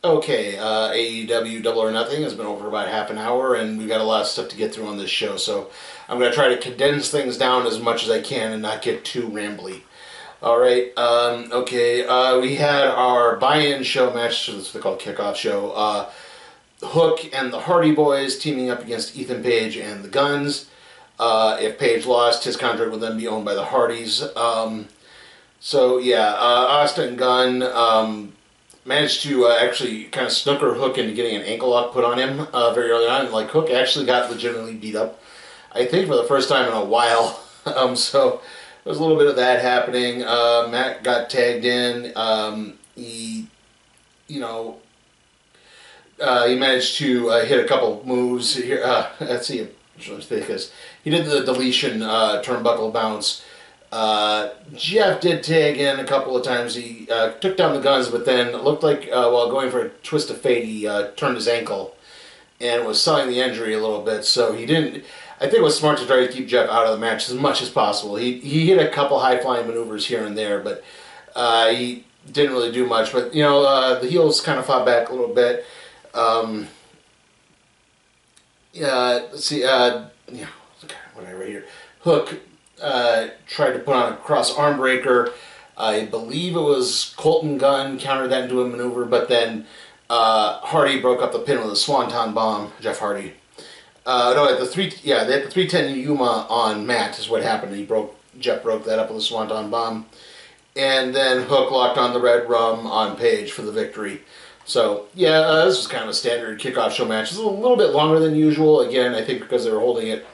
Okay, AEW Double or Nothing has been over about half an hour, and we've got a lot of stuff to get through on this show, so I'm going to try to condense things down as much as I can and not get too rambly. Alright, we had our buy-in show match, so this is what they call kickoff show. Hook and the Hardy Boys teaming up against Ethan Page and the Guns. If Page lost, his contract would then be owned by the Hardys. Austin and Gunn managed to actually kind of snooker Hook into getting an ankle lock put on him very early on. Like, Hook actually got legitimately beat up, I think, for the first time in a while. So there's a little bit of that happening. Matt got tagged in. He managed to hit a couple moves here. Let's see, because he did the deletion turnbuckle bounce. Jeff did tag in a couple of times. He took down the Guns, but then it looked like while going for a twist of fate, he turned his ankle and was selling the injury a little bit. So he didn't. I think it was smart to try to keep Jeff out of the match as much as possible. He hit a couple high-flying maneuvers here and there, but he didn't really do much. But the heels kind of fought back a little bit. Let's see. Whatever here. Hook tried to put on a cross arm breaker. I believe it was Colton Gunn countered that into a maneuver, but then Hardy broke up the pin with a swanton bomb. Jeff Hardy. They had the 310 Yuma on Matt is what happened. Jeff broke that up with a swanton bomb, and then Hook locked on the Red Rum on Page for the victory. So this was kind of a standard kickoff show match. It's a little bit longer than usual. Again, I think because they were holding it.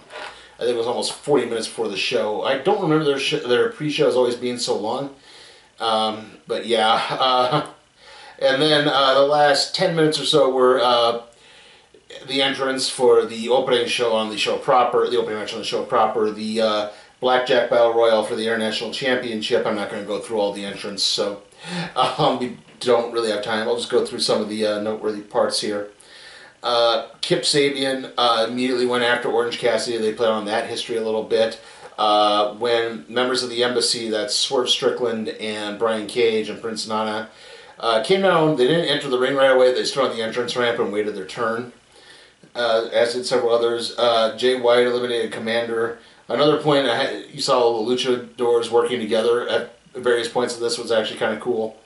I think it was almost 40 minutes before the show. I don't remember their pre-shows always being so long. But yeah. And then the last 10 minutes or so were the entrance for the opening show on the show proper, the opening match on the show proper, the Blackjack Battle Royal for the International Championship. I'm not going to go through all the entrants, so we don't really have time. I'll just go through some of the noteworthy parts here. Kip Sabian immediately went after Orange Cassidy. They played on that history a little bit. When members of the embassy, that's Swerve Strickland and Brian Cage and Prince Nana, came down, they didn't enter the ring right away. They stood on the entrance ramp and waited their turn, as did several others. Jay White eliminated Commander. Another point, you saw all the luchadors working together at various points of this was actually kind of cool.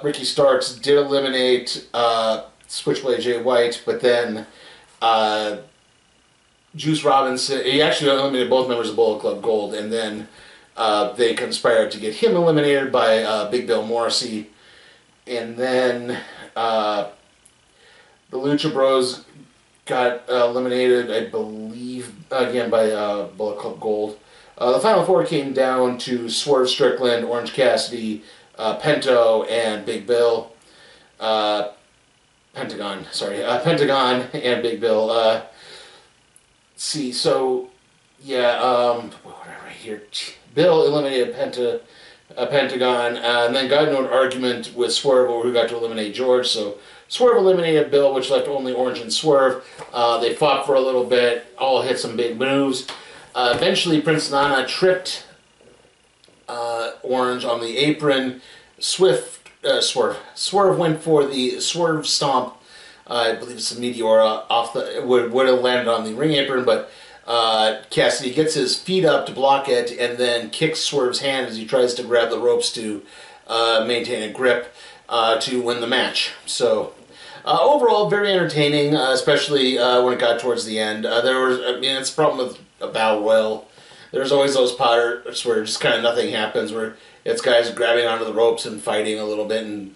Ricky Starks did eliminate Switchblade Jay White, but then Juice Robinson, he actually eliminated both members of Bullet Club Gold, and then they conspired to get him eliminated by Big Bill Morrissey. And then the Lucha Bros got eliminated, I believe, again by Bullet Club Gold. The Final Four came down to Swerve Strickland, Orange Cassidy, Pento, and Big Bill. Pentagon and Big Bill. Let's see, so, whatever here. Bill eliminated Pentagon, and then got into an argument with Swerve over who got to eliminate George, so Swerve eliminated Bill, which left only Orange and Swerve. They fought for a little bit, all hit some big moves. Eventually, Prince Nana tripped Orange on the apron. Swerve went for the Swerve Stomp. I believe it's a Meteora off the would have landed on the ring apron, but Cassidy gets his feet up to block it, and then kicks Swerve's hand as he tries to grab the ropes to maintain a grip to win the match. So overall, very entertaining, especially when it got towards the end. It's a problem with a battle royal. There's always those parts where just kind of nothing happens, where it's guys grabbing onto the ropes and fighting a little bit, and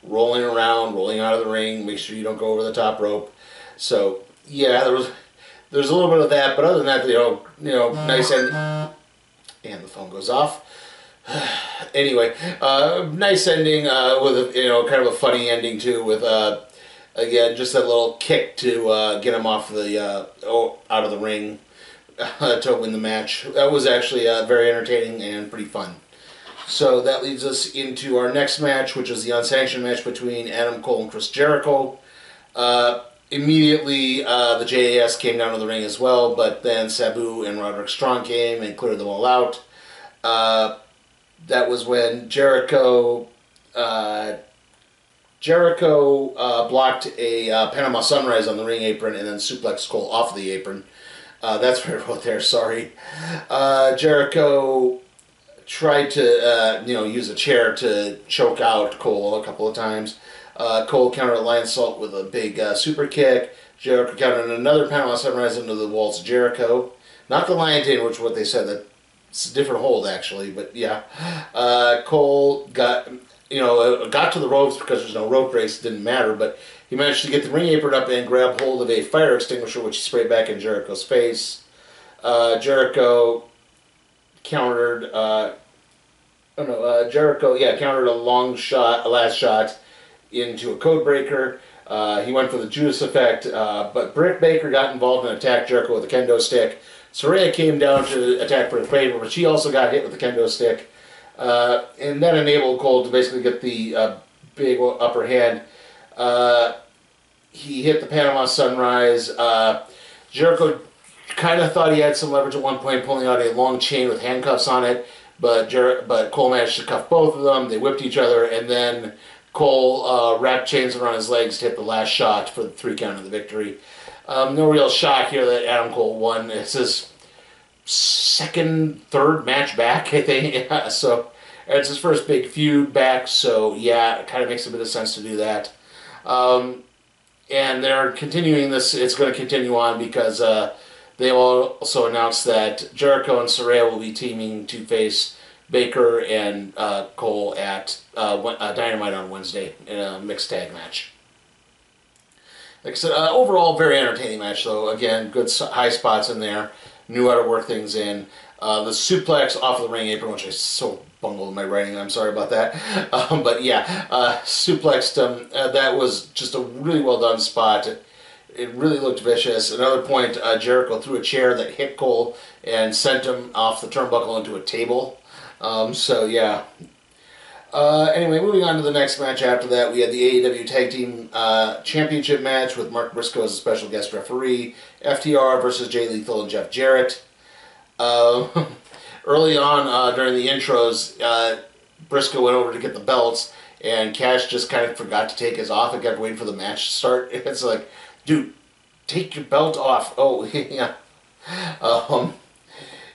rolling around, rolling out of the ring. Make sure you don't go over the top rope. So yeah, there's a little bit of that, but other than that, nice ending. And the phone goes off. Anyway, nice ending with kind of a funny ending too, with again just that little kick to get him off the out of the ring to win the match. That was actually very entertaining and pretty fun. So that leads us into our next match, which is the unsanctioned match between Adam Cole and Chris Jericho. Immediately, the JAS came down to the ring as well, but then Sabu and Roderick Strong came and cleared them all out. That was when Jericho Jericho blocked a Panama Sunrise on the ring apron and then suplexed Cole off the apron. That's what I wrote there, sorry. Jericho tried to use a chair to choke out Cole a couple of times. Cole countered a lion salt with a big super kick. Jericho countered another Panama Sunrise into the walls of Jericho. Not the lion tamer, which is what they said. That's a different hold, actually. But yeah, Cole got to the ropes because there's no rope breaks. It didn't matter, but he managed to get the ring apron up and grab hold of a fire extinguisher, which he sprayed back in Jericho's face. Jericho countered. Countered a last shot into a code breaker. He went for the Judas effect, but Britt Baker got involved and attacked Jericho with a kendo stick. Saraya came down to attack Britt Baker, but she also got hit with the kendo stick. And that enabled Cole to basically get the big upper hand. He hit the Panama Sunrise. Jericho kind of thought he had some leverage at one point, pulling out a long chain with handcuffs on it, but Cole managed to cuff both of them. They whipped each other, and then Cole wrapped chains around his legs to hit the last shot for the 3 count of the victory. No real shock here that Adam Cole won. It's his third match back, I think. So it's his first big feud back, so yeah, it kind of makes a bit of sense to do that. And they're continuing this. It's going to continue on because they also announced that Jericho and Saraya will be teaming to face Baker and Cole at Dynamite on Wednesday in a mixed tag match. Like I said, overall, very entertaining match, though. Again, good high spots in there. Knew how to work things in. The suplex off the ring apron, which I so bungled in my writing, I'm sorry about that. But yeah, suplexed him. That was just a really well done spot. It really looked vicious. Another point, Jericho threw a chair that hit Cole and sent him off the turnbuckle into a table. So yeah. Anyway, moving on to the next match after that, we had the AEW Tag Team Championship match with Mark Briscoe as a special guest referee, FTR versus Jay Lethal and Jeff Jarrett. Early on, during the intros, Briscoe went over to get the belts, and Cash just kind of forgot to take his off and kept waiting for the match to start. It's like, dude, take your belt off. Oh, yeah.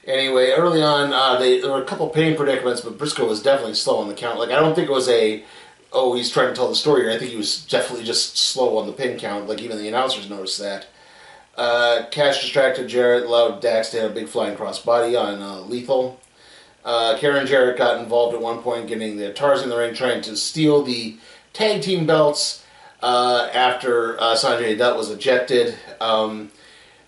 Anyway, early on, there were a couple pain predicaments, but Briscoe was definitely slow on the count. Like, I don't think it was he's trying to tell the story here. I think he was definitely just slow on the pin count. Like, even the announcers noticed that. Cash distracted Jarrett, allowed Dax to have a big flying crossbody on Lethal. Karen Jarrett got involved at one point, getting the Tarzan in the ring, trying to steal the tag team belts after Sanjay Dutt was ejected.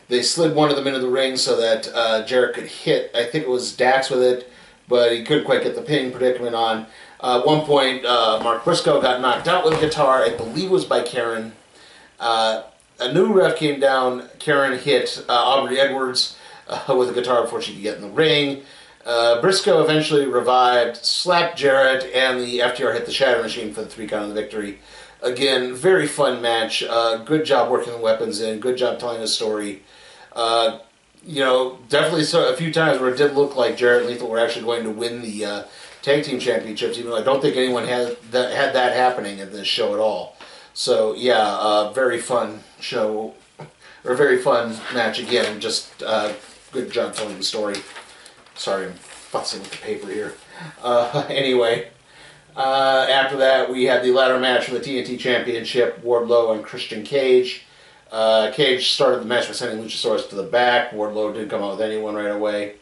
They slid one of them into the ring so that Jarrett could hit, I think it was Dax with it, but he couldn't quite get the pinning predicament on. At one point, Mark Briscoe got knocked out with a guitar, I believe it was by Karen. A new ref came down. Karen hit Aubrey Edwards with a guitar before she could get in the ring. Briscoe eventually revived, slapped Jarrett, and the FTR hit the Shatter Machine for the 3 count of the victory. Again, very fun match. Good job working the weapons in. Good job telling the story. Definitely a few times where it did look like Jarrett and Lethal were actually going to win the tag team championships, even though I don't think anyone had that happening at this show at all. So yeah, very fun show, or very fun match again. Just good job telling the story. Sorry, I'm fussing with the paper here. Anyway, after that we had the ladder match for the TNT Championship, Wardlow and Christian Cage. Cage started the match by sending Luchasaurus to the back. Wardlow didn't come out with anyone right away.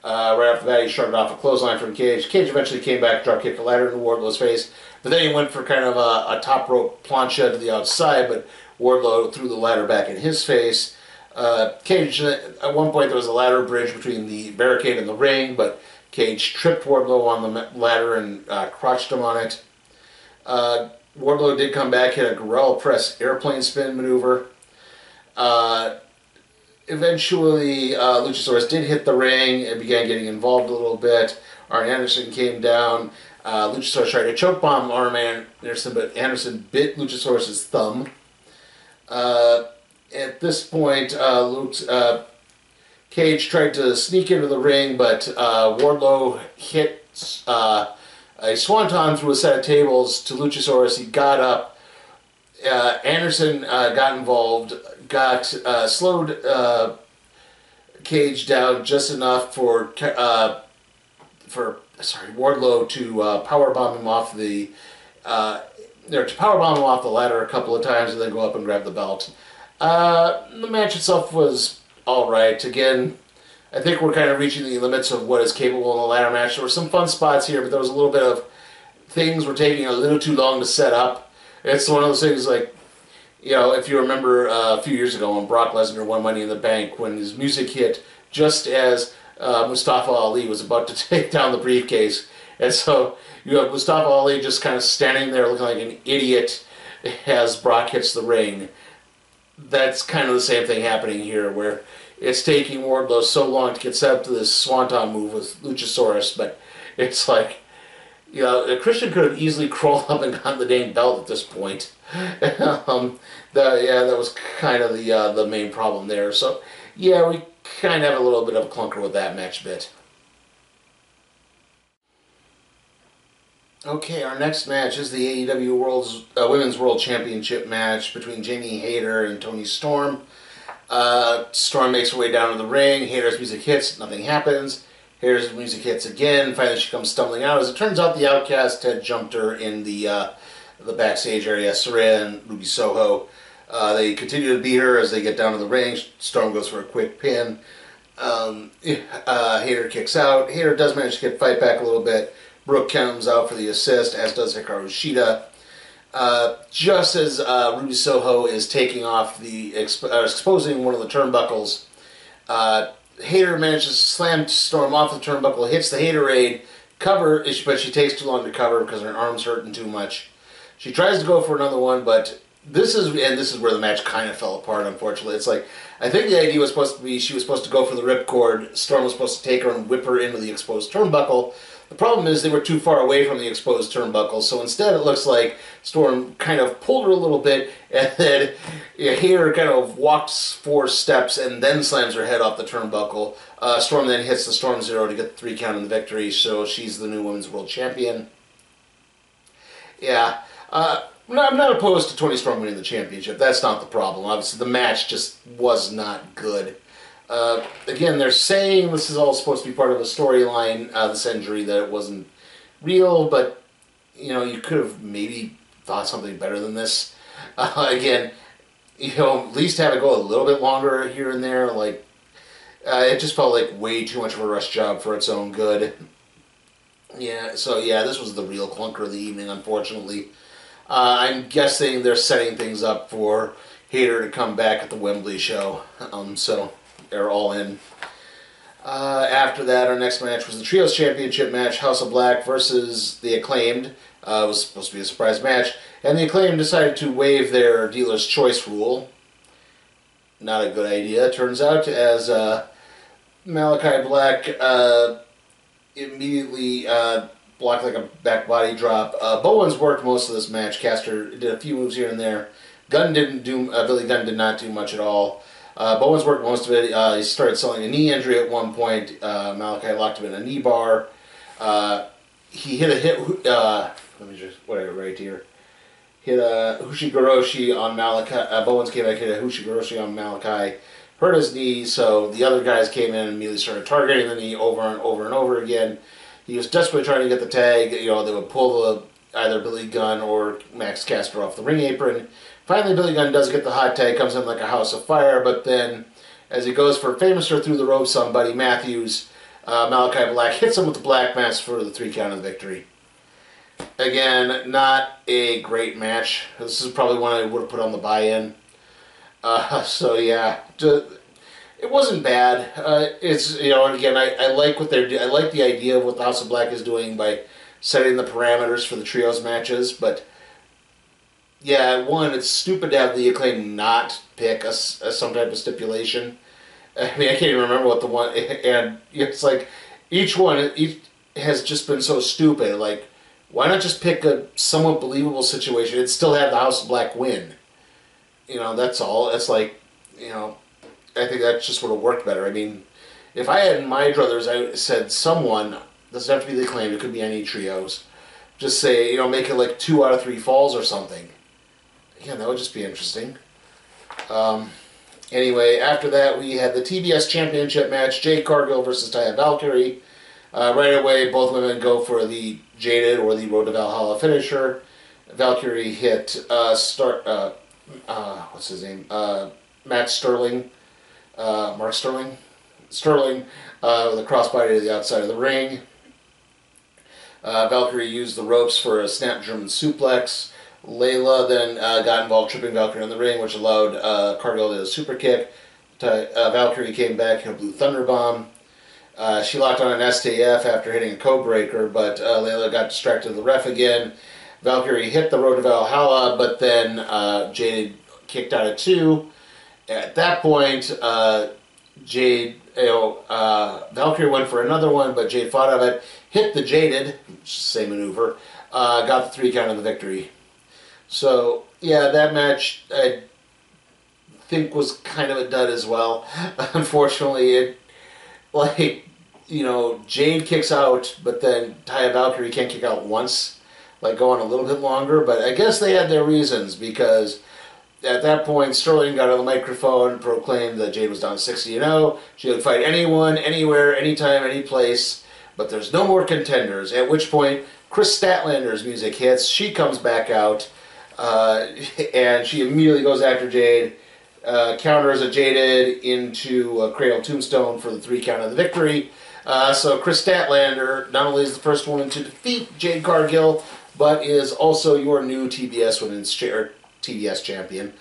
Right after that, he shrugged off a clothesline from Cage. Cage eventually came back, drop kicked a ladder into Wardlow's face, but then he went for kind of a top rope plancha to the outside, but Wardlow threw the ladder back in his face. Cage, at one point there was a ladder bridge between the barricade and the ring, but Cage tripped Wardlow on the ladder and crotched him on it. Wardlow did come back, hit a Gorilla Press airplane spin maneuver. Eventually, Luchasaurus did hit the ring and began getting involved a little bit. Arn Anderson came down. Luchasaurus tried to choke bomb Arn Anderson, but Anderson bit Luchasaurus' thumb. At this point, Cage tried to sneak into the ring, but Wardlow hit a swanton through a set of tables to Luchasaurus. He got up. Anderson got involved, got slowed Cage down just enough for Wardlow to powerbomb him off the ladder a couple of times and then go up and grab the belt. The match itself was all right. Again, I think we're kind of reaching the limits of what is capable in a ladder match. There were some fun spots here, but there was a little bit of things were taking a little too long to set up. It's one of those things like, you know, if you remember a few years ago when Brock Lesnar won Money in the Bank, when his music hit just as Mustafa Ali was about to take down the briefcase. And so you have Mustafa Ali just kind of standing there looking like an idiot as Brock hits the ring. That's kind of the same thing happening here, where it's taking Wardlow so long to get set up to this swanton move with Luchasaurus, but it's like, you know, Christian could have easily crawled up and gotten the dang belt at this point. That was kind of the main problem there. So, yeah, we kind of have a little bit of a clunker with that match bit. Okay, our next match is the AEW Women's World Championship match between Jamie Hayter and Toni Storm. Storm makes her way down to the ring. Hayter's music hits. Nothing happens. Hayter's music hits again. Finally, she comes stumbling out. As it turns out, the Outcast had jumped her in the backstage area. Saraya and Ruby Soho. They continue to beat her as they get down to the ring. Storm goes for a quick pin. Hayter kicks out. Hayter does manage to get fight back a little bit. Brooke comes out for the assist, as does Hikaru Shida. Just as Ruby Soho is taking off exposing one of the turnbuckles, Hayter manages to slam Storm off the turnbuckle, hits the Haterade, cover, but she takes too long to cover because her arm's hurting too much. She tries to go for another one, but this is where the match kind of fell apart, unfortunately. It's like, I think the idea was supposed to be she was supposed to go for the ripcord, Storm was supposed to take her and whip her into the exposed turnbuckle. The problem is they were too far away from the exposed turnbuckle, so instead it looks like Storm kind of pulled her a little bit, and then Hayter kind of walks 4 steps and then slams her head off the turnbuckle. Storm then hits the Storm Zero to get the 3 count in the victory, so she's the new Women's World Champion. Yeah, I'm not opposed to Toni Storm winning the championship. That's not the problem. Obviously, the match just was not good. Again, they're saying this is all supposed to be part of a storyline, this injury, that it wasn't real, but, you know, you could have maybe thought something better than this. Again, you know, at least have it go a little bit longer here and there. Like, it just felt like way too much of a rush job for its own good. Yeah, so yeah, this was the real clunker of the evening, unfortunately. I'm guessing they're setting things up for Hayter to come back at the Wembley show, so they're all in. After that, our next match was the Trios Championship match, House of Black versus the Acclaimed. It was supposed to be a surprise match, and the Acclaimed decided to waive their dealer's choice rule. Not a good idea, it turns out, as Malachi Black immediately blocked like a back body drop. Bowens worked most of this match. Caster did a few moves here and there. Billy Gunn did not do much at all. Bowens worked most of it. He started selling a knee injury at one point. Malachi locked him in a knee bar. He hit a hit. Let me just right here. Hit a Hushigoroshi on Malachi. Bowens came back, hit a Hushigoroshi on Malachi. Hurt his knee, so the other guys came in and immediately started targeting the knee over and over and over again. He was desperately trying to get the tag. You know, they would pull either Billy Gunn or Max Caster off the ring apron. Finally, Billy Gunn does get the hot tag, comes in like a house of fire, but then, as he goes for Famouser through the ropes on Buddy Matthews, Malachi Black hits him with the Black Mass for the 3 count of the victory. Again, not a great match. This is probably one I would have put on the buy-in. So yeah, it wasn't bad. It's, you know, and again, I like what they're doing. I like the idea of what the House of Black is doing by setting the parameters for the trios matches, but yeah, one, it's stupid to have the Acclaim not pick some type of stipulation. I mean, I can't even remember what the one, and it's like, each has just been so stupid. Like, why not just pick a somewhat believable situation and still have the House of Black win? You know, that's all. It's like, you know, I think that just would have worked better. I mean, if I had my druthers, I said someone, doesn't have to be the Acclaim, it could be any trios. just say, make it like 2 out of 3 falls or something. Yeah, that would just be interesting. Anyway, after that, we had the TBS Championship match, Jade Cargill versus Taya Valkyrie. Right away, both women go for the Jaded or the Road to Valhalla finisher. Valkyrie hit what's his name? Mark Sterling, with a crossbody to the outside of the ring. Valkyrie used the ropes for a snap German suplex. Layla then got involved, tripping Valkyrie on the ring, which allowed Cargill to do a super kick. Valkyrie came back, hit a Blue Thunder Bomb. She locked on an STF after hitting a code breaker, but Layla got distracted to the ref again. Valkyrie hit the Road to Valhalla, but then Jade kicked out at 2. At that point, Valkyrie went for another one, but Jade fought out of it, hit the Jaded, same maneuver, got the 3 count of the victory. So, yeah, that match, I think, was kind of a dud as well. Unfortunately, Jade kicks out, but then Taya Valkyrie can't kick out once, going a little bit longer. But I guess they had their reasons, because at that point, Sterling got on the microphone and proclaimed that Jade was down 60-0. She would fight anyone, anywhere, anytime, any place, but there's no more contenders. At which point, Chris Statlander's music hits. She comes back out, and she immediately goes after Jade, counters a Jaded into a Cradle Tombstone for the 3 count of the victory. So Chris Statlander not only is the first woman to defeat Jade Cargill, but is also your new TBS TBS champion.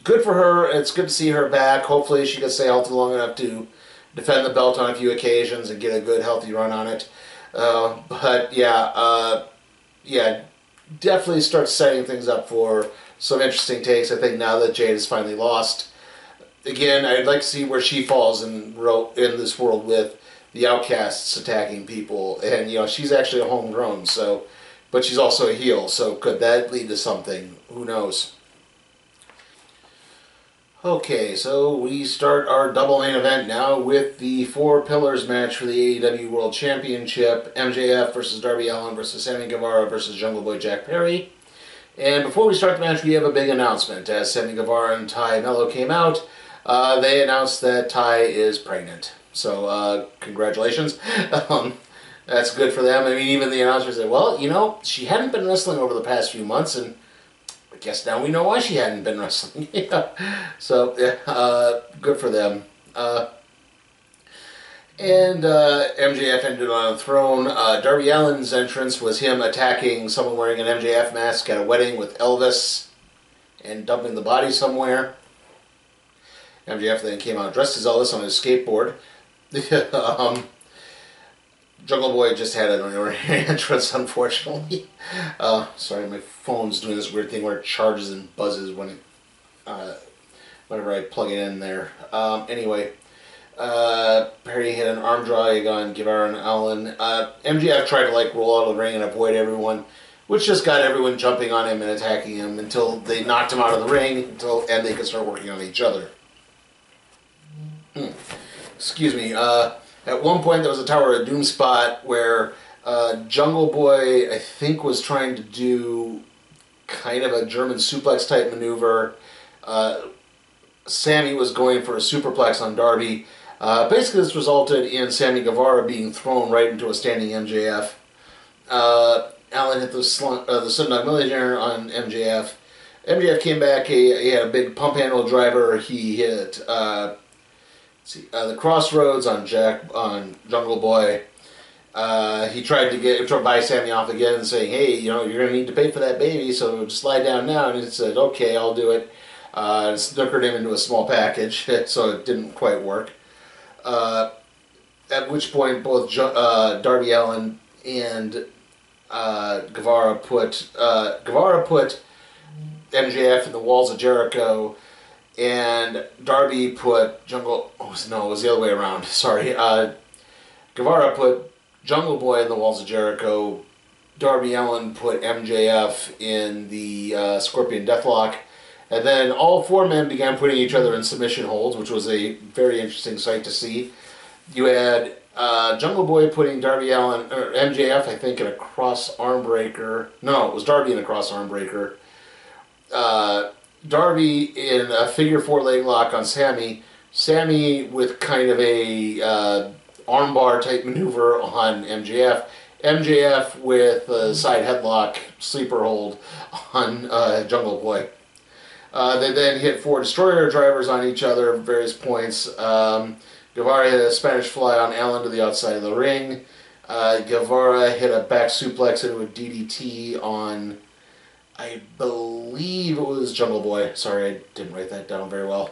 Good for her. It's good to see her back. Hopefully she can stay healthy long enough to defend the belt on a few occasions and get a good, healthy run on it. Yeah, definitely start setting things up for some interesting takes. I think now that Jade has finally lost, again, I'd like to see where she falls in this world with the Outcasts attacking people. And, she's actually a homegrown, but she's also a heel, so could that lead to something? Who knows? Okay, so we start our double main event now with the 4 Pillars match for the AEW World Championship. MJF versus Darby Allin versus Sammy Guevara versus Jungle Boy Jack Perry. And before we start the match, we have a big announcement. As Sammy Guevara and Ty Mello came out, they announced that Ty is pregnant. So, congratulations. That's good for them. I mean, even the announcer said, well, she hadn't been wrestling over the past few months, and I guess now we know why she hadn't been wrestling. So, good for them. MJF ended on a throne. Darby Allin's entrance was him attacking someone wearing an MJF mask at a wedding with Elvis and dumping the body somewhere. MJF then came out dressed as Elvis on his skateboard. Jungle Boy just had an entrance, unfortunately. Sorry, my phone's doing this weird thing where it charges and buzzes whenever I plug it in there. Anyway, Perry hit an arm drag on Guevara and Allin. MJF tried to roll out of the ring and avoid everyone, which just got everyone jumping on him and attacking him until they knocked him out of the ring and they could start working on each other. Excuse me. At one point there was a Tower of Doom spot where Jungle Boy, I think, was trying to do kind of a German suplex type maneuver. Sammy was going for a superplex on Darby. Basically this resulted in Sammy Guevara being thrown right into a standing MJF. Allin hit the Sundog Millionaire on MJF. MJF came back, he had a big pump handle driver, he hit the Crossroads on Jungle Boy. He tried to buy Sammy off again, saying, hey, you're going to need to pay for that baby, so just lie down now. And he said, okay, I'll do it. Snookered him into a small package, so it didn't quite work. At which point, both Darby Allin and Guevara put MJF in the Walls of Jericho, and Darby put it was the other way around, sorry. Guevara put Jungle Boy in the Walls of Jericho, Darby Allin put MJF in the Scorpion Deathlock, and then all 4 men began putting each other in submission holds, which was a very interesting sight to see. You had Jungle Boy putting Darby Allin, or MJF, I think, in a cross arm breaker. No, it was Darby in a cross arm breaker. Darby in a figure four leg lock on Sammy. Sammy with kind of a armbar type maneuver on MJF. MJF with a side headlock sleeper hold on Jungle Boy. They then hit 4 destroyer drivers on each other at various points. Guevara hit a Spanish fly on Allin to the outside of the ring. Guevara hit a back suplex into a DDT on, I believe it was Jungle Boy. Sorry, I didn't write that down very well.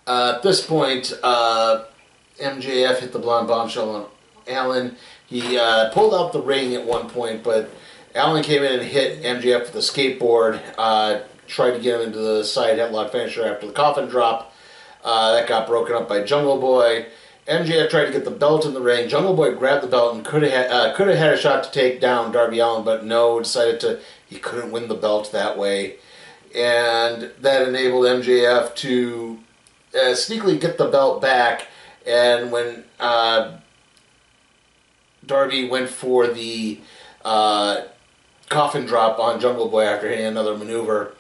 At this point, MJF hit the blonde bombshell on Allin. He pulled out the ring at one point, but Allin came in and hit MJF with a skateboard. Tried to get him into the side headlock finisher after the coffin drop. That got broken up by Jungle Boy. MJF tried to get the belt in the ring. Jungle Boy grabbed the belt and could have had a shot to take down Darby Allin, but no, decided he couldn't win the belt that way. And that enabled MJF to sneakily get the belt back. And when Darby went for the coffin drop on Jungle Boy after hitting another maneuver,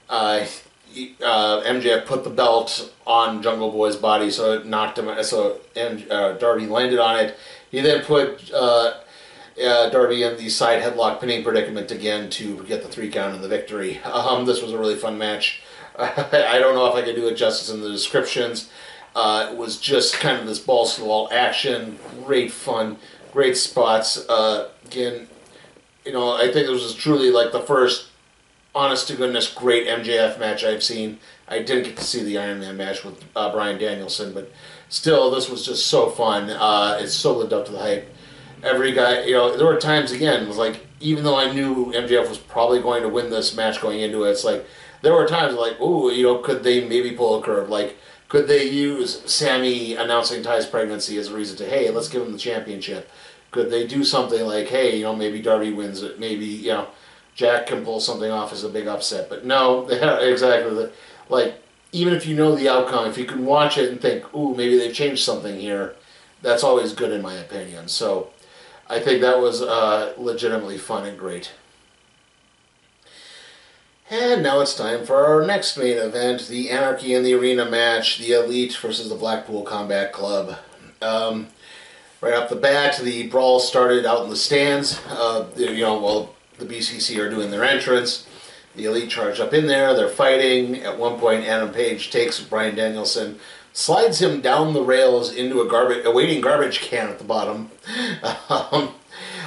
MJF put the belt on Jungle Boy's body, so it knocked him. So Darby landed on it. He then put Darby in the side headlock pinning predicament again to get the 3 count and the victory. This was a really fun match. I don't know if I could do it justice in the descriptions. It was just kind of this balls to the wall action, great fun, great spots. Again, I think this was truly like the first honest to goodness great MJF match I've seen. I didn't get to see the Iron Man match with Bryan Danielson, but still, this was just so fun. It so lived up to the hype. Every guy, there were times, again, it was like, even though I knew MJF was probably going to win this match going into it, it's like, there were times like, ooh, could they maybe pull a curve? Like, could they use Sammy announcing Ty's pregnancy as a reason to, hey, let's give him the championship? Could they do something like, hey, maybe Darby wins it, maybe, Jack can pull something off as a big upset? But no, exactly. Like, even if you know the outcome, if you can watch it and think, ooh, maybe they've changed something here, that's always good in my opinion. So I think that was legitimately fun and great. And now it's time for our next main event, the Anarchy in the Arena match, the Elite versus the Blackpool Combat Club. Right off the bat, the brawl started out in the stands, while the BCC are doing their entrance. The Elite charge up in there, they're fighting. At one point, Adam Page takes Bryan Danielson, slides him down the rails into a waiting garbage can at the bottom.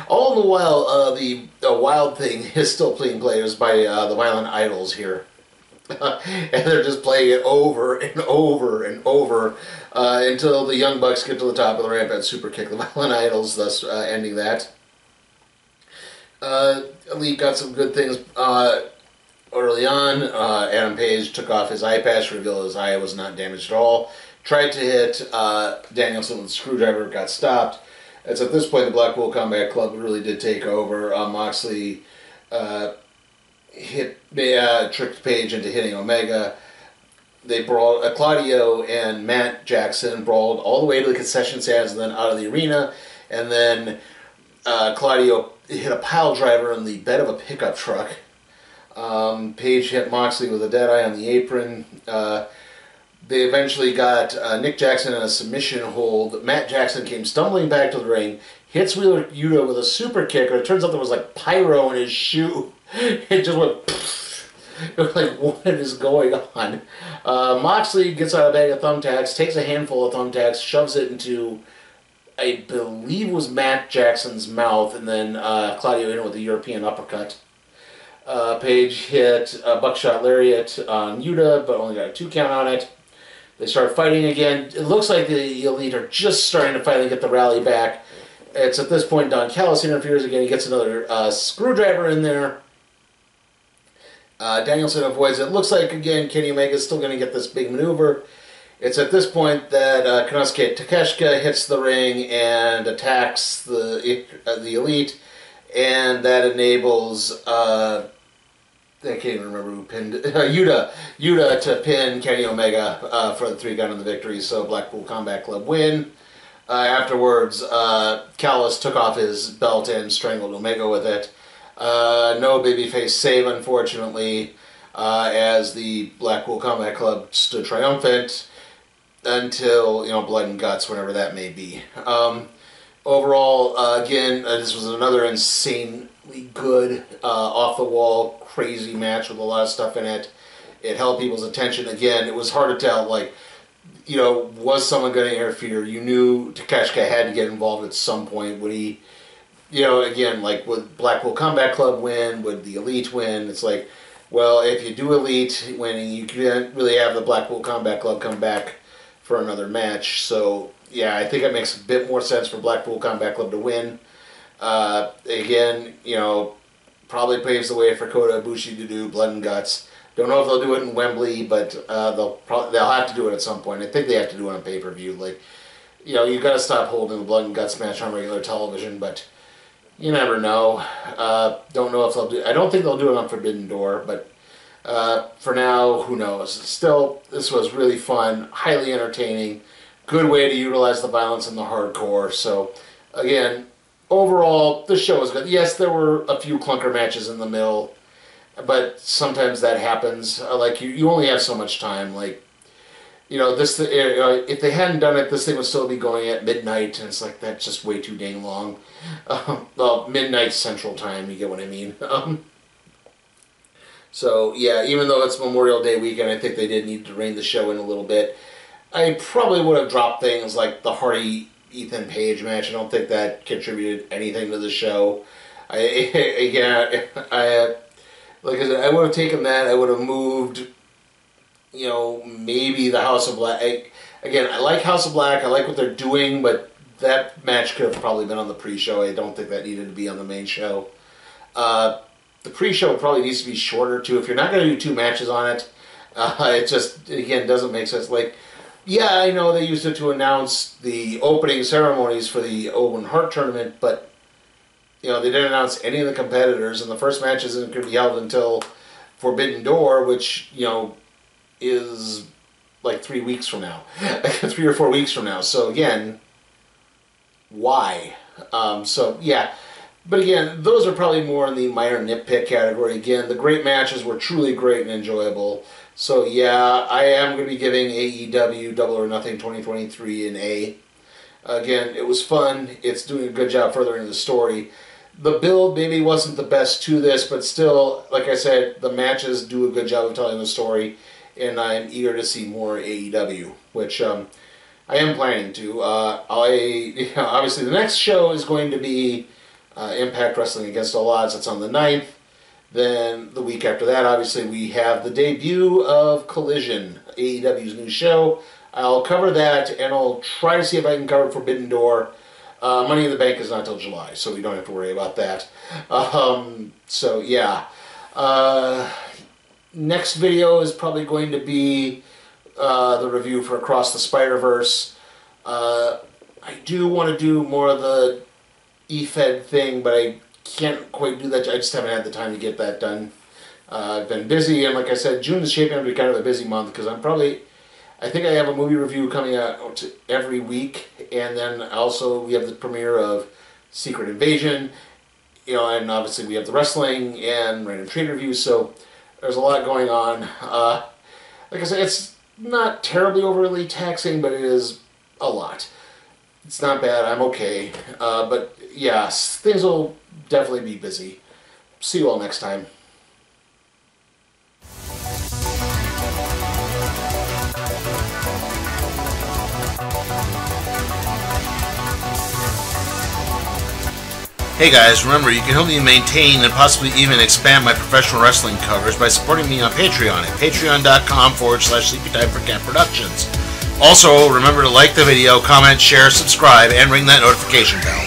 All the while, the Wild Thing is still being played by the Violent Idols here. And they're just playing it over and over and over until the Young Bucks get to the top of the ramp and super kick the Violent Idols, thus ending that. Elite got some good things early on. Adam Page took off his eye patch, revealed his eye was not damaged at all. Tried to hit Danielson with a screwdriver, got stopped. It's at this point the Blackpool Combat Club really did take over. Moxley tricked Page into hitting Omega. They brawled. Claudio and Matt Jackson brawled all the way to the concession stands and then out of the arena. And then Claudio hit a pile driver in the bed of a pickup truck. Page hit Moxley with a dead eye on the apron. They eventually got Nick Jackson in a submission hold. Matt Jackson came stumbling back to the ring, hits Wheeler Yuta with a super kick, and it turns out there was like pyro in his shoe. It just went pfft. It was like, what is going on? Moxley gets out a bag of thumbtacks, takes a handful of thumbtacks, shoves it into, I believe it was Matt Jackson's mouth, and then Claudio hit him with a European uppercut. Page hit a buckshot lariat on Yuta, but only got a 2 count on it. They start fighting again. It looks like the Elite are just starting to finally get the rally back. It's at this point Don Callis interferes again. He gets another screwdriver in there. Danielson avoids it. Looks like, again, Kenny Omega is still going to get this big maneuver. It's at this point that Konosuke Takeshita hits the ring and attacks the Elite. And that enables... I can't even remember who pinned Yuta to pin Kenny Omega for the 3 count of the victory. So Blackpool Combat Club win. Afterwards, Callis took off his belt and strangled Omega with it. No babyface save, unfortunately, as the Blackpool Combat Club stood triumphant until, blood and guts, whatever that may be. Overall, again, this was another insanely good, off-the-wall, crazy match with a lot of stuff in it. It held people's attention. Again, it was hard to tell, was someone going to interfere? You knew Takeshita had to get involved at some point. Would he, again, would Blackpool Combat Club win? Would the Elite win? It's like, well, if you do Elite winning, you can't really have the Blackpool Combat Club come back for another match. So, yeah, I think it makes a bit more sense for Blackpool Combat Club to win. Again, probably paves the way for Kota Ibushi to do Blood and Guts. Don't know if they'll do it in Wembley, but they'll have to do it at some point. I think they have to do it on pay-per-view. You got to stop holding the Blood and Guts match on regular television, but you never know. Don't know if they'll do. I don't think they'll do it on Forbidden Door, but for now, who knows? Still, this was really fun, highly entertaining, good way to utilize the violence and the hardcore. So, again, overall, the show was good. Yes, there were a few clunker matches in the middle. But sometimes that happens. You only have so much time. This. If they hadn't done it, this thing would still be going at midnight, and it's like that's just way too dang long. Well, midnight Central Time. You get what I mean. So yeah, even though it's Memorial Day weekend, I think they did need to rein the show in a little bit. I probably would have dropped things like the Hardy Ethan Page match. I don't think that contributed anything to the show. Like I said, I would have taken that. I would have moved, maybe the House of Black. Again, I like House of Black. I like what they're doing, but that match could have probably been on the pre-show. I don't think that needed to be on the main show. The pre-show probably needs to be shorter, too. If you're not going to do 2 matches on it, it just, again, doesn't make sense. Yeah, I know they used it to announce the opening ceremonies for the Owen Hart tournament, but they didn't announce any of the competitors, and the first match isn't going to be held until Forbidden Door, which, is 3 weeks from now. 3 or 4 weeks from now. So, again, why? So, yeah. But, again, those are probably more in the minor nitpick category. Again, the great matches were truly great and enjoyable. So, yeah, I am going to be giving AEW Double or Nothing 2023 an A. Again, it was fun. It's doing a good job furthering the story. The build maybe wasn't the best to this, but still, like I said, the matches do a good job of telling the story, and I'm eager to see more AEW, which I am planning to. Obviously, the next show is going to be Impact Wrestling Against All Odds. That's on the 9th. Then the week after that, obviously, we have the debut of Collision, AEW's new show. I'll cover that, and I'll try to see if I can cover Forbidden Door. Money in the Bank is not until July, so we don't have to worry about that. So, yeah. Next video is probably going to be the review for Across the Spider-Verse. I do want to do more of the eFed thing, but I can't quite do that. I just haven't had the time to get that done. I've been busy, and like I said, June is shaping up to be kind of a busy month, because I think I have a movie review coming out every week, and then also we have the premiere of Secret Invasion, and obviously we have the wrestling and Random Trade reviews, so there's a lot going on. Like I said, it's not terribly overly taxing, but it is a lot. It's not bad, I'm okay, but yeah, things will definitely be busy. See you all next time. Hey guys, remember you can help me maintain and possibly even expand my professional wrestling coverage by supporting me on Patreon at patreon.com/sleepytimeforcat productions. Also, remember to like the video, comment, share, subscribe, and ring that notification bell.